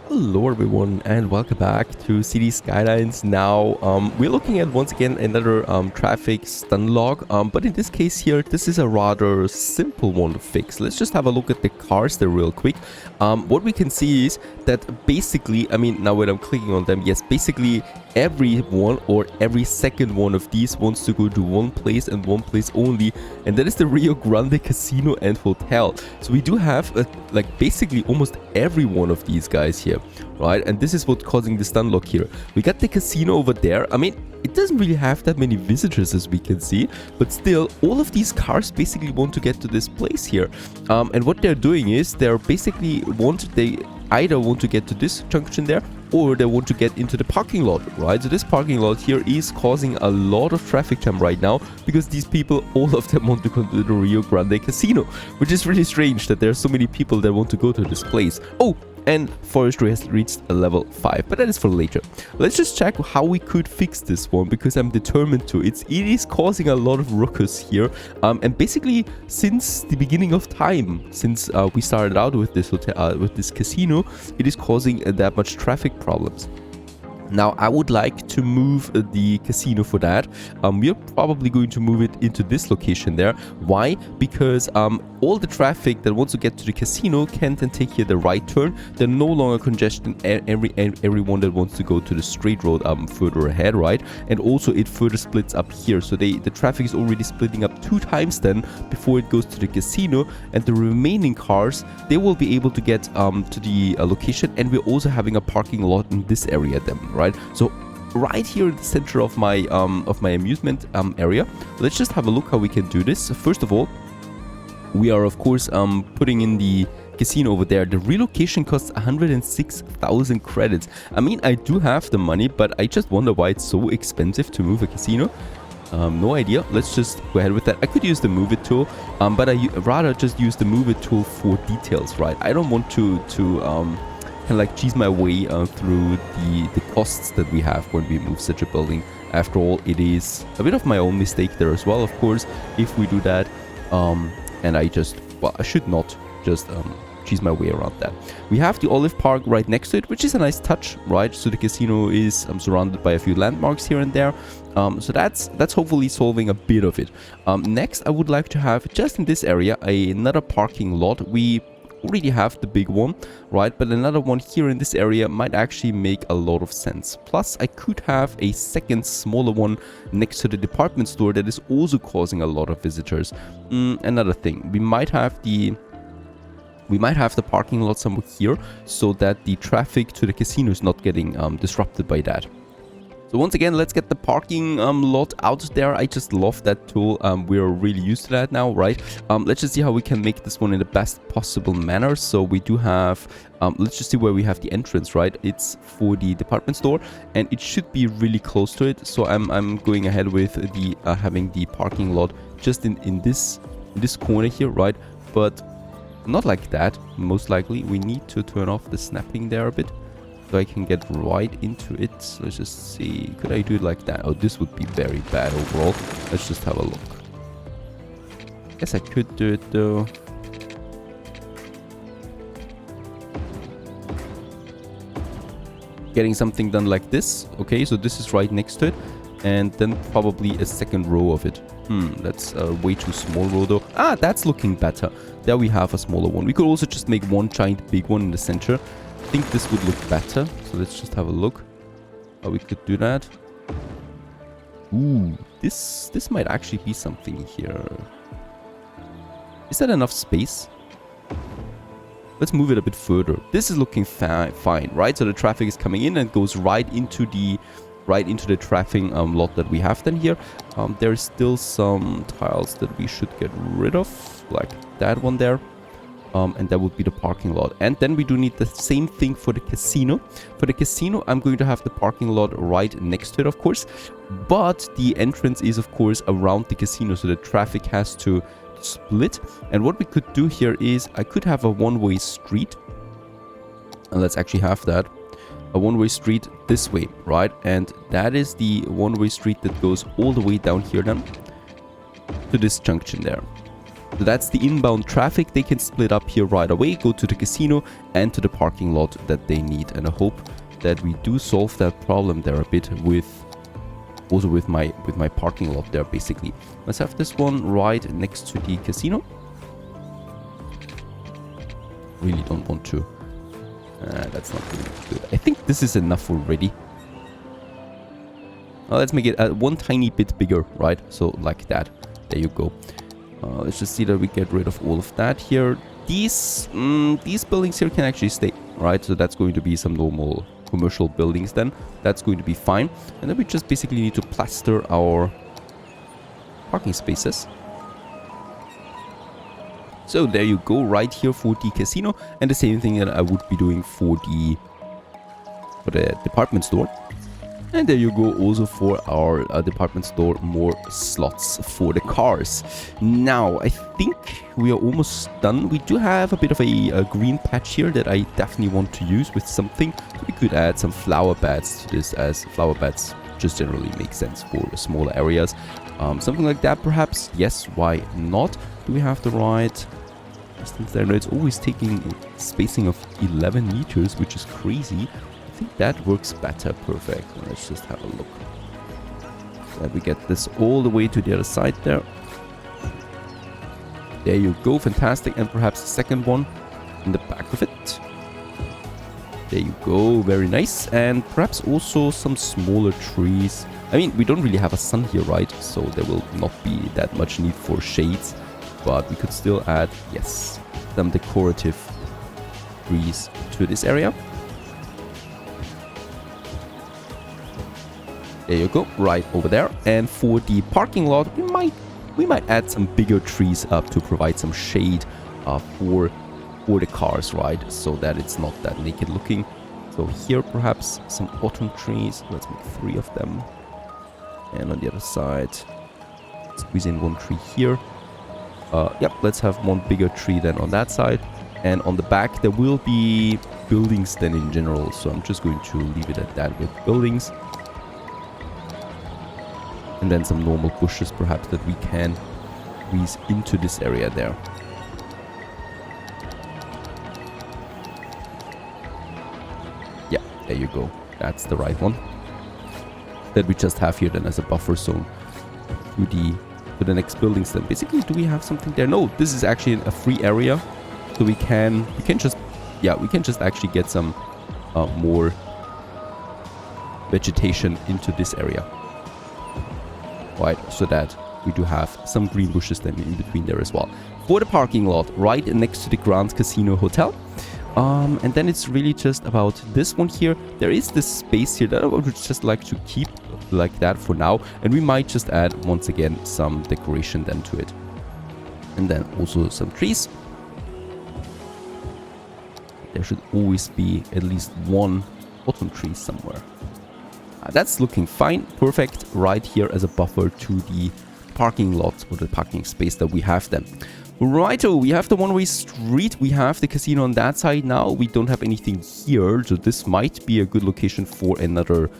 Hello everyone and welcome back to Cities Skylines. Now we're looking at once again another traffic stun log, but in this case here this is a rather simple one to fix. Let's just have a look at the cars there real quick. What we can see is that basically, I mean, now when I'm clicking on them, yes, basically every one or every second one of these wants to go to one place and one place only, and that is the Rio Grande Casino and Hotel. So we do have like basically almost every one of these guys here, right? And this is what's causing the stun lock here. We got the casino over there. I mean, it doesn't really have that many visitors as we can see, but still all of these cars basically want to get to this place here, and what they're doing is they're basically they either want to get to this junction there, or they want to get into the parking lot, right? So this parking lot here is causing a lot of traffic jam right now because these people, all of them want to go to the Rio Grande Casino, which is really strange that there are so many people that want to go to this place. Oh, and forestry has reached a level 5, but that is for later. Let's just check how we could fix this one because I'm determined to. It is causing a lot of ruckus here, and basically since the beginning of time, since we started out with this hotel, with this casino, it is causing that much traffic problems. Now, I would like to move the casino for that. We're probably going to move it into this location there. Why? Because all the traffic that wants to get to the casino can then take here the right turn. They're no longer congesting everyone that wants to go to the straight road further ahead, right? And also it further splits up here. So the traffic is already splitting up 2 times then before it goes to the casino. And the remaining cars, they will be able to get to the location. And we're also having a parking lot in this area then, right? So right here in the center of my amusement area, let's just have a look how we can do this. First of all, we are of course putting in the casino over there. The relocation costs 106,000 credits. I mean, I do have the money, but I just wonder why it's so expensive to move a casino. No idea. Let's just go ahead with that. I could use the move it tool, but I rather just use the move it tool for details, right? I don't want to kind of like cheese my way through the costs that we have when we move such a building. After all, it is a bit of my own mistake there as well, of course, if we do that. And I should not just cheese my way around that. We have the Olive Park right next to it, which is a nice touch, right? So the casino is surrounded by a few landmarks here and there. So that's hopefully solving a bit of it. Next, I would like to have, just in this area, another parking lot. We already have the big one, right? But another one here in this area might actually make a lot of sense. Plus, I could have a second smaller one next to the department store that is also causing a lot of visitors. Another thing, we might have the parking lot somewhere here so that the traffic to the casino is not getting disrupted by that. So once again, let's get the parking lot out there. I just love that tool. We're really used to that now, right? Let's just see how we can make this one in the best possible manner. So we do have, let's just see where we have the entrance, right? It's for the department store and it should be really close to it. So I'm going ahead with the having the parking lot just in this corner here, right? But not like that. Most likely we need to turn off the snapping there a bit, so I can get right into it. So let's just see. Could I do it like that? Oh, this would be very bad overall. Let's just have a look. Guess I could do it though. Getting something done like this. Okay, so this is right next to it. And then probably a second row of it. That's a way too small row though. Ah, that's looking better. There we have a smaller one. We could also just make one giant big one in the center. I think this would look better, so let's just have a look how we could do that. Ooh, this might actually be something here. Is that enough space? Let's move it a bit further. This is looking fine, right? So the traffic is coming in and goes right into the traffic lot that we have then here. There's still some tiles that we should get rid of, like that one there. And that would be the parking lot. And then we do need the same thing for the casino. For the casino, I'm going to have the parking lot right next to it, of course. But the entrance is, of course, around the casino, so the traffic has to split. And what we could do here is I could have a one-way street. And let's actually have that. A one-way street this way, right? And that is the one-way street that goes all the way down here then to this junction there. So that's the inbound traffic. They can split up here right away, go to the casino and to the parking lot that they need. And I hope that we do solve that problem there a bit with also with my parking lot there basically. Let's have this one right next to the casino. Really don't want to. That's not really good. I think this is enough already. Let's make it one tiny bit bigger, right? So like that. There you go. Let's just see that we get rid of all of that here. These buildings here can actually stay, right? So that's going to be some normal commercial buildings then. That's going to be fine. And then we just basically need to plaster our parking spaces. So there you go, right here for the casino. And the same thing that I would be doing for the department store. And there you go, also for our department store, more slots for the cars. Now, I think we are almost done. We do have a bit of a green patch here that I definitely want to use with something. We could add some flower beds to this, as flower beds just generally make sense for smaller areas. Something like that, perhaps. Yes, why not? Do we have the right distance there? No, it's always taking spacing of 11 meters, which is crazy. I think that works better. Perfect. Let's just have a look. Let me get this all the way to the other side there. There you go. Fantastic. And perhaps a second one in the back of it. There you go. Very nice. And perhaps also some smaller trees. I mean, we don't really have a sun here, right? So there will not be that much need for shades. But we could still add, yes, some decorative trees to this area. There you go, right over there. And for the parking lot, we might add some bigger trees up to provide some shade for the cars, right? So that it's not that naked looking. So here perhaps some autumn trees. Let's make 3 of them. And on the other side, squeeze in 1 tree here. Yep, let's have 1 bigger tree then on that side. And on the back there will be buildings then in general. So I'm just going to leave it at that with buildings. And then some normal bushes perhaps that we can squeeze into this area there. Yeah, there you go. That's the right one. That we just have here then as a buffer zone to the next buildings then. Basically, do we have something there? No, this is actually a free area. So we can just actually get some more vegetation into this area. Right, so that we do have some green bushes then in between there as well. For the parking lot, right next to the Grand Casino Hotel. And then it's really just about this one here. There is this space here that I would just like to keep like that for now. And we might just add, once again, some decoration then to it. And then also some trees. There should always be at least 1 autumn tree somewhere. That's looking fine. Perfect. Right here as a buffer to the parking lot or the parking space that we have then. Righto, we have the one-way street. We have the casino on that side now. We don't have anything here, so this might be a good location for another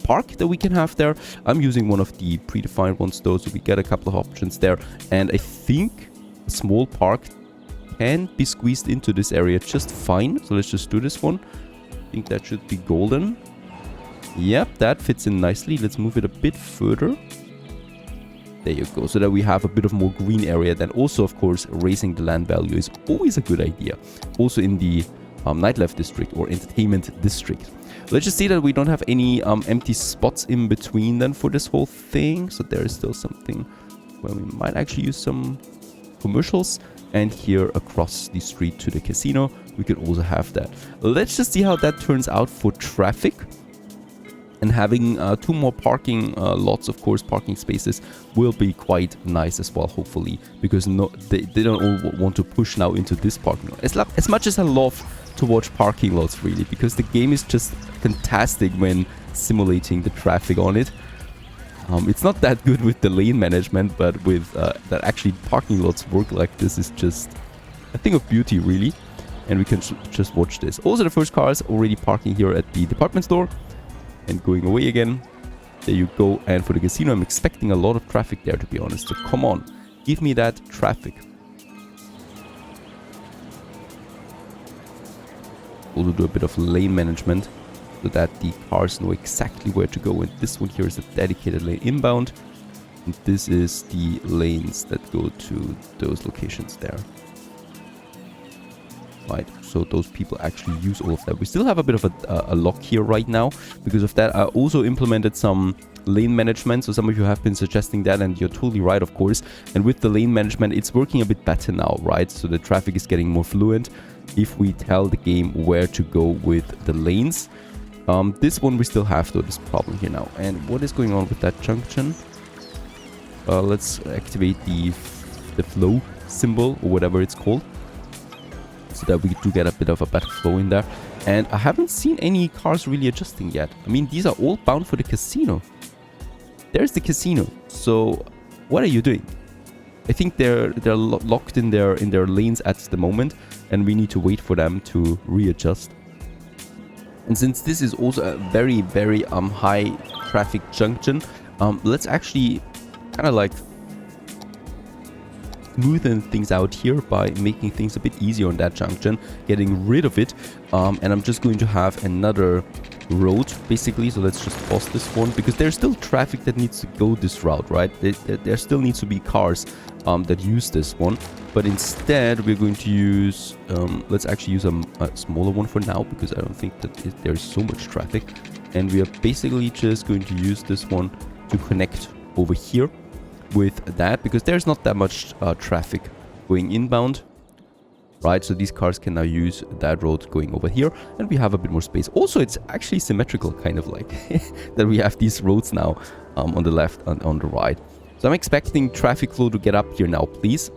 park that we can have there. I'm using one of the predefined ones though, so we get a couple of options there. And I think a small park can be squeezed into this area just fine. So let's just do this one. I think that should be golden. Yep, that fits in nicely. Let's move it a bit further. There you go, so that we have a bit of more green area. Then also, of course, raising the land value is always a good idea. Also in the nightlife district or entertainment district. Let's just see that we don't have any empty spots in between then for this whole thing. So there is still something where we might actually use some commercials. And here across the street to the casino, we could also have that. Let's just see how that turns out for traffic. And having 2 more parking lots, of course, parking spaces will be quite nice as well, hopefully. Because they don't all want to push now into this parking lot. As much as I love to watch parking lots, really, because the game is just fantastic when simulating the traffic on it. It's not that good with the lane management, but with that actually parking lots work like this is just a thing of beauty, really. And we can just watch this. Also, the first car is already parking here at the department store. And going away again. There you go. And for the casino, I'm expecting a lot of traffic there, to be honest. So come on, give me that traffic. also do a bit of lane management so that the cars know exactly where to go. And this one here is a dedicated lane inbound. And this is the lanes that go to those locations there. Right, so those people actually use all of that. We still have a bit of a lock here right now. Because of that, I also implemented some lane management. So some of you have been suggesting that, and you're totally right, of course. And with the lane management, it's working a bit better now, right? So the traffic is getting more fluent if we tell the game where to go with the lanes. This one we still have, though, this problem here now. And what is going on with that junction? Let's activate the flow symbol, or whatever it's called, so that we do get a bit of a better flow in there. And I haven't seen any cars really adjusting yet. I mean, these are all bound for the casino. There's the casino. So what are you doing? I think they're locked in their lanes at the moment, and we need to wait for them to readjust. And since this is also a very, very high traffic junction, let's actually kind of like smoothen things out here by making things a bit easier on that junction, getting rid of it. And I'm just going to have another road basically. So let's just pause this one, because there's still traffic that needs to go this route, right? There still needs to be cars that use this one, but instead we're going to use let's actually use a smaller one for now, because I don't think that there's so much traffic. And we are basically just going to use this one to connect over here with that, because there's not that much traffic going inbound, right? So these cars can now use that road going over here, and we have a bit more space. Also, it's actually symmetrical, kind of like that we have these roads now on the left and on the right. So I'm expecting traffic flow to get up here now, please.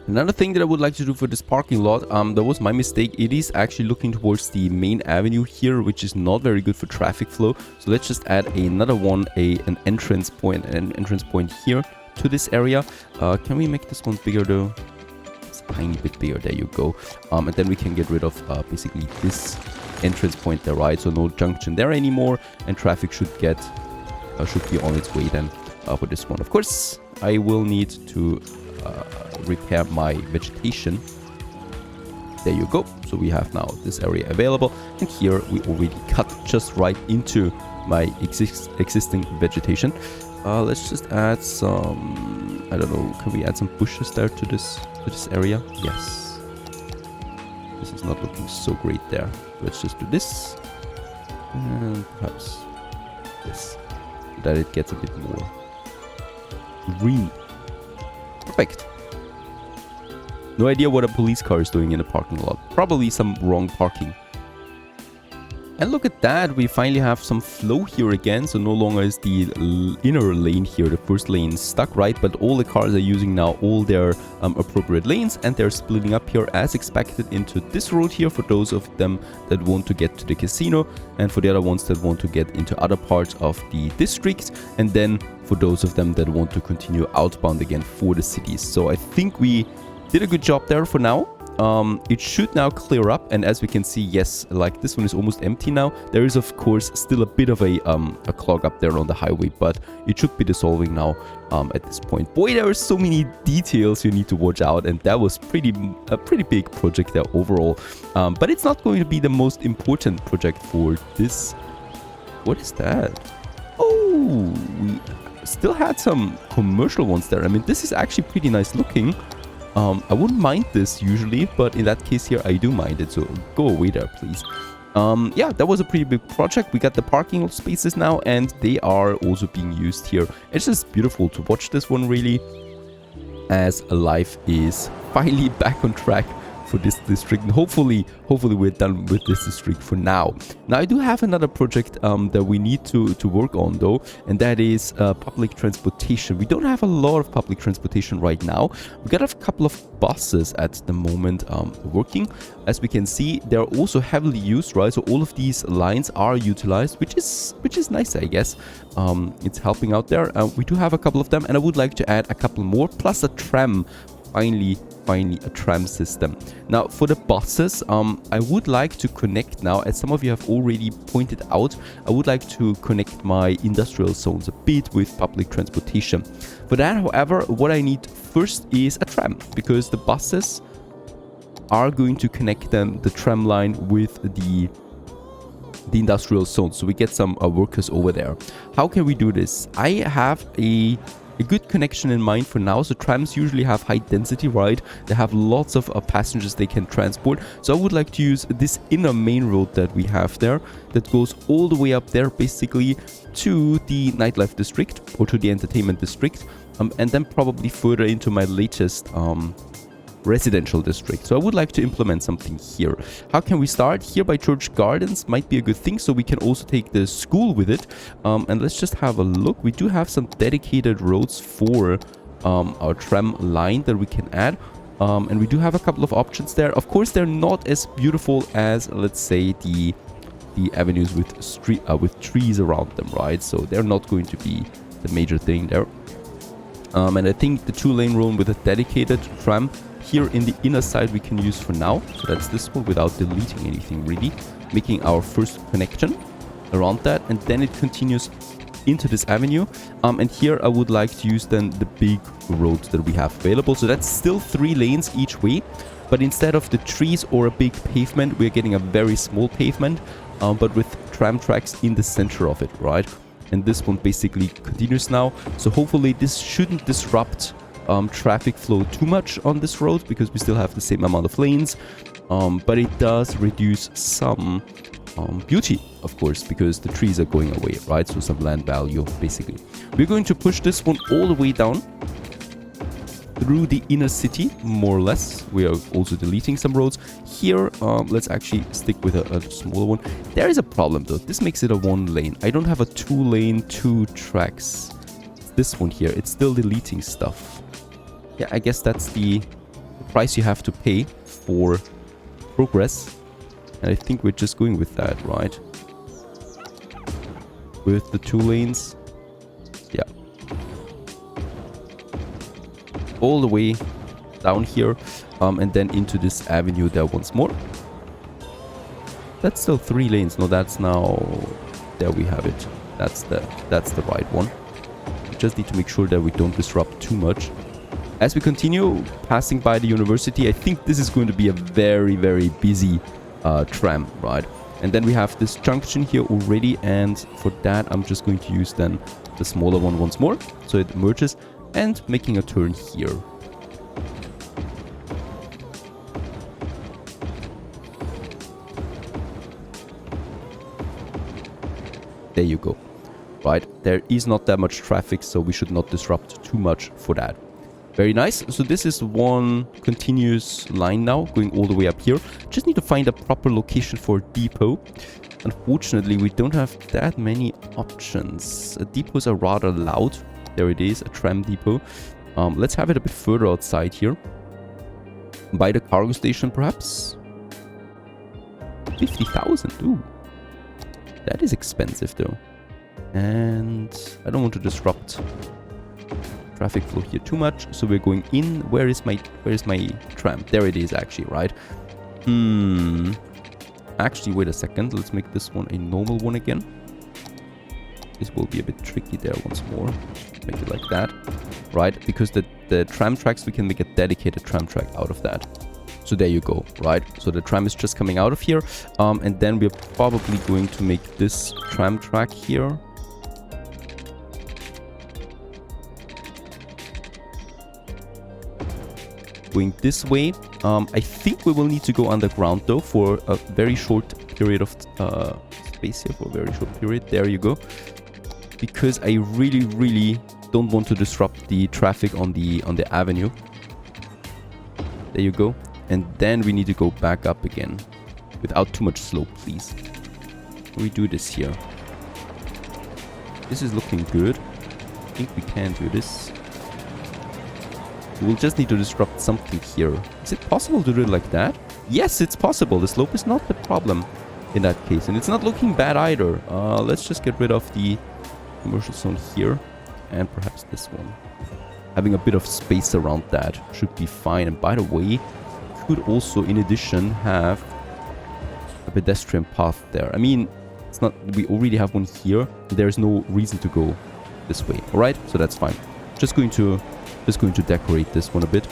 Another thing that I would like to do for this parking lot, that was my mistake. It is actually looking towards the main avenue here, which is not very good for traffic flow. So let's just add another one, an entrance point here to this area. Can we make this one bigger though? It's a tiny bit bigger. There you go. And then we can get rid of basically this entrance point there, right? So no junction there anymore, and traffic should be on its way then for this one. Of course, I will need to repair my vegetation. There you go. So we have now this area available, and here we already cut just right into my existing vegetation. Let's just add some, I don't know, can we add some bushes there to this area? Yes. This is not looking so great there. Let's just do this, and perhaps this, so that it gets a bit more green. Perfect. No idea what a police car is doing in a parking lot. Probably some wrong parking. And look at that, we finally have some flow here again. So no longer is the inner lane here, the first lane, stuck, right? But all the cars are using now all their appropriate lanes, and they're splitting up here as expected into this road here for those of them that want to get to the casino, and for the other ones that want to get into other parts of the district, and then for those of them that want to continue outbound again for the cities. So I think we did a good job there for now. It should now clear up, and as we can see, yes, like this one is almost empty now. There is of course still a bit of a clog up there on the highway, but it should be dissolving now at this point. Boy, there are so many details you need to watch out, and that was a pretty big project there overall. But it's not going to be the most important project for this. What is that? Oh, we still had some commercial ones there. I mean, this is actually pretty nice looking. I wouldn't mind this usually, but in that case here, I do mind it. So go away there, please. Yeah, that was a pretty big project. We got the parking spaces now, and they are also being used here. It's just beautiful to watch this one, really, as life is finally back on track for this district, and hopefully we're done with this district for now. Now I do have another project that we need to work on though, and that is public transportation. We don't have a lot of public transportation right now. We got a couple of buses at the moment working. As we can see, they're also heavily used, right? So all of these lines are utilized, which is nice, I guess. It's helping out there. We do have a couple of them, and I would like to add a couple more, plus a tram. Finally a tram system. Now for the buses, I would like to connect now, as some of you have already pointed out, I would like to connect my industrial zones a bit with public transportation. For that, however, what I need first is a tram, because the buses are going to connect then the tram line with the industrial zone, so we get some workers over there. How can we do this? I have a good connection in mind for now. So trams usually have high density, right? They have lots of passengers they can transport. So I would like to use this inner main road that we have there that goes all the way up there basically to the nightlife district or to the entertainment district, and then probably further into my latest residential district. So I would like to implement something here. How can we start? Here by Church Gardens might be a good thing, so we can also take the school with it. And let's just have a look. We do have some dedicated roads for our tram line that we can add. And we do have a couple of options there. Of course, they're not as beautiful as, let's say, the avenues with trees around them, right? So they're not going to be the major thing there. And I think the 2-lane road with a dedicated tram here in the inner side we can use for now. So that's this one without deleting anything really. Making our first connection around that. And then it continues into this avenue. And here I would like to use then the big roads that we have available. So that's still 3 lanes each way. But instead of the trees or a big pavement, we're getting a very small pavement. But with tram tracks in the center of it, right? And this one basically continues now. So hopefully this shouldn't disrupt traffic flow too much on this road, because we still have the same amount of lanes. But it does reduce some beauty, of course, because the trees are going away, right? So some land value, basically. We're going to push this one all the way down through the inner city, more or less. We are also deleting some roads. Here, let's actually stick with a smaller one. There is a problem, though. This makes it a 1-lane. I don't have a 2-lane, 2 tracks. This one here, it's still deleting stuff. Yeah, I guess that's the price you have to pay for progress. And I think we're just going with that, right? With the 2 lanes. Yeah. All the way down here. And then into this avenue there once more. That's still 3 lanes. No, that's now... There we have it. That's the right one. We just need to make sure that we don't disrupt too much. As we continue passing by the university, I think this is going to be a very, very busy tram, right? And then we have this junction here already, and for that I'm just going to use then the smaller one once more, so it merges, and making a turn here. There you go. Right, there is not that much traffic, so we should not disrupt too much for that. Very nice. So this is one continuous line now, going all the way up here. Just need to find a proper location for a depot. Unfortunately, we don't have that many options. Depots are rather loud. There it is, a tram depot. Let's have it a bit further outside here. By the cargo station, perhaps? 50,000, ooh. That is expensive, though. And I don't want to disrupt traffic flow here too much, so we're going in. Where is my tram? There it is, actually, right? Actually, wait a second. Let's make this one a normal one again. This will be a bit tricky there once more. Make it like that, right? Because the tram tracks, we can make a dedicated tram track out of that. So there you go, right? So the tram is just coming out of here, and then we're probably going to make this tram track here. Going this way. I think we will need to go underground though for a very short period of space here, for a very short period. There you go. Because I really don't want to disrupt the traffic on the avenue. There you go. And then we need to go back up again without too much slope, please. We do this here. This is looking good. I think we can do this. We'll just need to disrupt something here. Is it possible to do it like that? Yes, it's possible. The slope is not the problem in that case. And it's not looking bad either. Let's just get rid of the commercial zone here. And perhaps this one. Having a bit of space around that should be fine. And by the way, could also, in addition, have a pedestrian path there. I mean, it's not... We already have one here. There's no reason to go this way. All right? So that's fine. Just going to decorate this one a bit.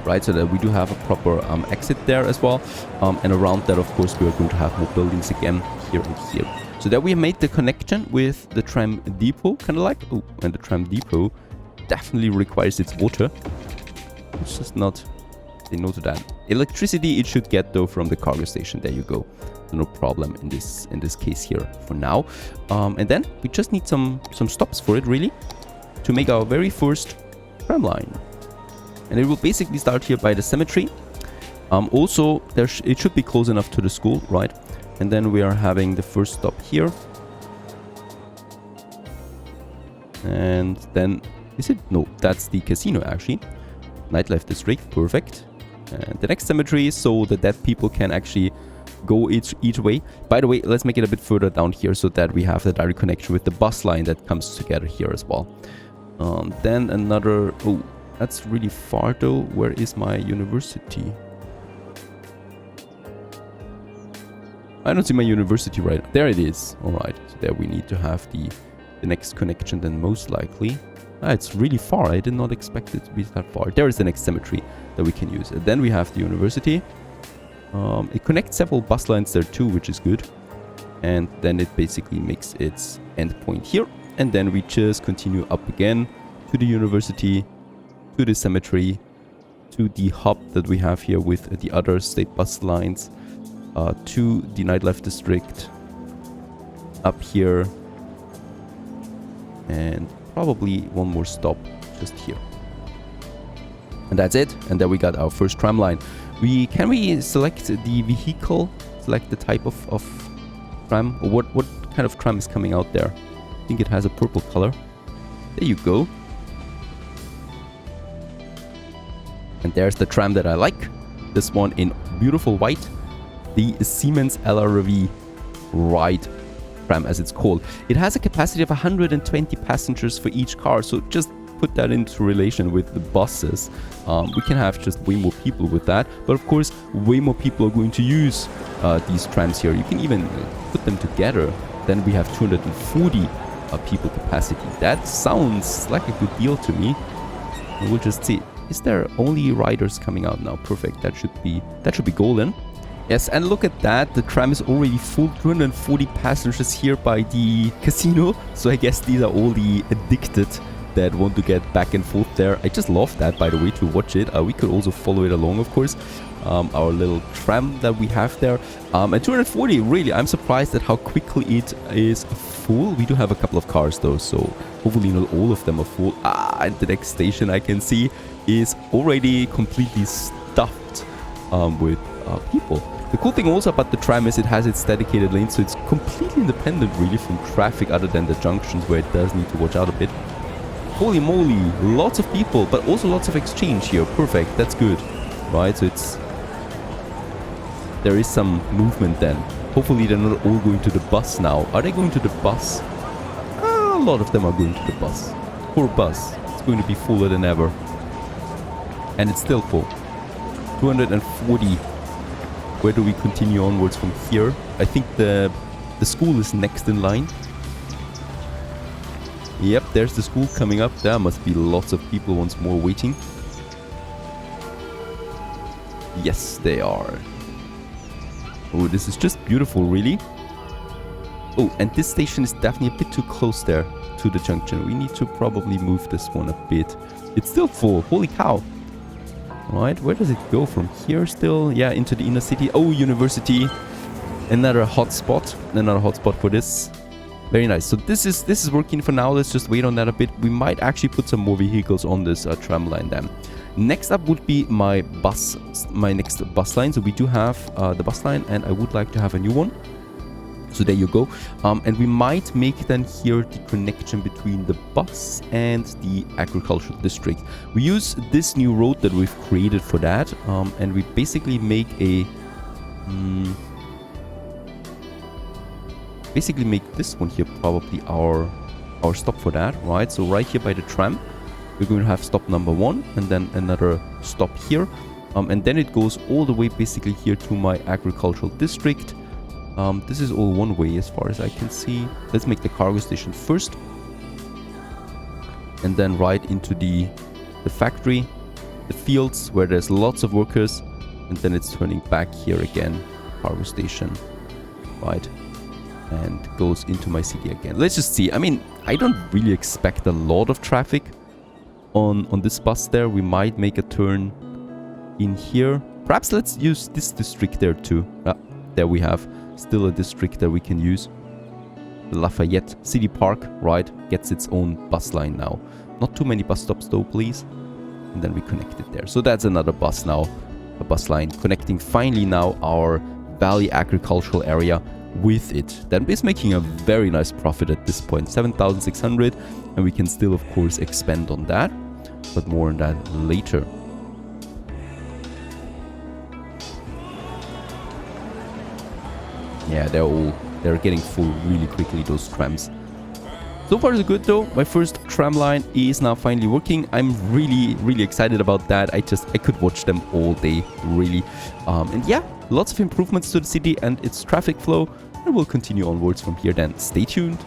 right? So that we do have a proper exit there as well. And around that, of course, we are going to have more buildings again here and here. So that we made the connection with the tram depot, kind of like. Oh, and the tram depot definitely requires its water. Let's just not say no to that. Electricity it should get though from the cargo station. There you go. So no problem in this case here for now. And then we just need some stops for it really to make our very first tram line. And it will basically start here by the cemetery. Also, it should be close enough to the school, right? And then we are having the first stop here. And then, is it? No, that's the casino actually. Nightlife district, perfect. And the next cemetery, so the dead people can actually go each way. By the way, let's make it a bit further down here so that we have the direct connection with the bus line that comes together here as well. Then another... Oh, that's really far though. Where is my university? I don't see my university right. There it is. Alright, so there we need to have the next connection then most likely. It's really far. I did not expect it to be that far. There is the next cemetery that we can use. And then we have the university. It connects several bus lines there too, which is good. And then it basically makes its endpoint here. And then we just continue up again to the university, to the cemetery, to the hub that we have here with the other state bus lines, to the nightlife district, up here, and probably one more stop just here. And that's it. And then we got our first tram line. Can we select the vehicle, select the type of tram, or what kind of tram is coming out there? I think it has a purple color. There you go. And there's the tram that I like. This one in beautiful white. The Siemens LRV Ride tram, as it's called. It has a capacity of 120 passengers for each car. So just put that into relation with the buses. We can have just way more people with that. But of course, way more people are going to use these trams here. You can even put them together. Then we have 240 people capacity. That sounds like a good deal to me. And we'll just see. Is there only riders coming out now? Perfect. That should be golden. Yes, and look at that. The tram is already full. 240 passengers here by the casino. So I guess these are all the addicted that want to get back and forth there. I just love that, by the way, to watch it. We could also follow it along, of course. Our little tram that we have there. And 240, really, I'm surprised at how quickly it is full. We do have a couple of cars though, so hopefully not all of them are full. And the next station I can see is already completely stuffed with people. The cool thing also about the tram is it has its dedicated lane, so it's completely independent really from traffic other than the junctions where it does need to watch out a bit. Holy moly, lots of people, but also lots of exchange here. Perfect, that's good. Right, so there is some movement then. Hopefully they're not all going to the bus now. Are they going to the bus? A lot of them are going to the bus. Poor bus. It's going to be fuller than ever. And it's still full. 240. Where do we continue onwards from here? I think the school is next in line. Yep, there's the school coming up. There must be lots of people once more waiting. Yes, they are. Oh, this is just beautiful, really. Oh, and this station is definitely a bit too close there to the junction. We need to probably move this one a bit. It's still full. Holy cow. Right, where does it go from here still? Yeah, into the inner city. Oh, university. Another hotspot. Another hotspot for this. Very nice. So this is working for now. Let's just wait on that a bit. We might actually put some more vehicles on this tram line then. Next up would be my next bus line. So we do have the bus line, and I would like to have a new one. So there you go. And we might make then here the connection between the bus and the agricultural district. We use this new road that we've created for that, and we basically make a this one here probably our stop for that, right? So right here by the tram, we're going to have stop number 1, and then another stop here, and then it goes all the way basically here to my agricultural district. This is all one way as far as I can see. Let's make the cargo station first, and then right into the factory the fields where there's lots of workers, and then it's turning back here again, power station, right? And goes into my city again. Let's just see. I mean, I don't really expect a lot of traffic on this bus there. We might make a turn in here. Perhaps let's use this district there too. There we have still a district that we can use. The Lafayette City Park, right, gets its own bus line now. Not too many bus stops though, please. And then we connect it there. So that's another bus now. A bus line connecting finally now our Valley agricultural area with it. That is making a very nice profit at this point. 7,600. And we can still, of course, expand on that. But more on that later. Yeah, they're getting full really quickly, those trams. So far so good though. My first tram line is now finally working. I'm really excited about that. I could watch them all day, really. And yeah, lots of improvements to the city and its traffic flow. And we'll continue onwards from here then. Stay tuned.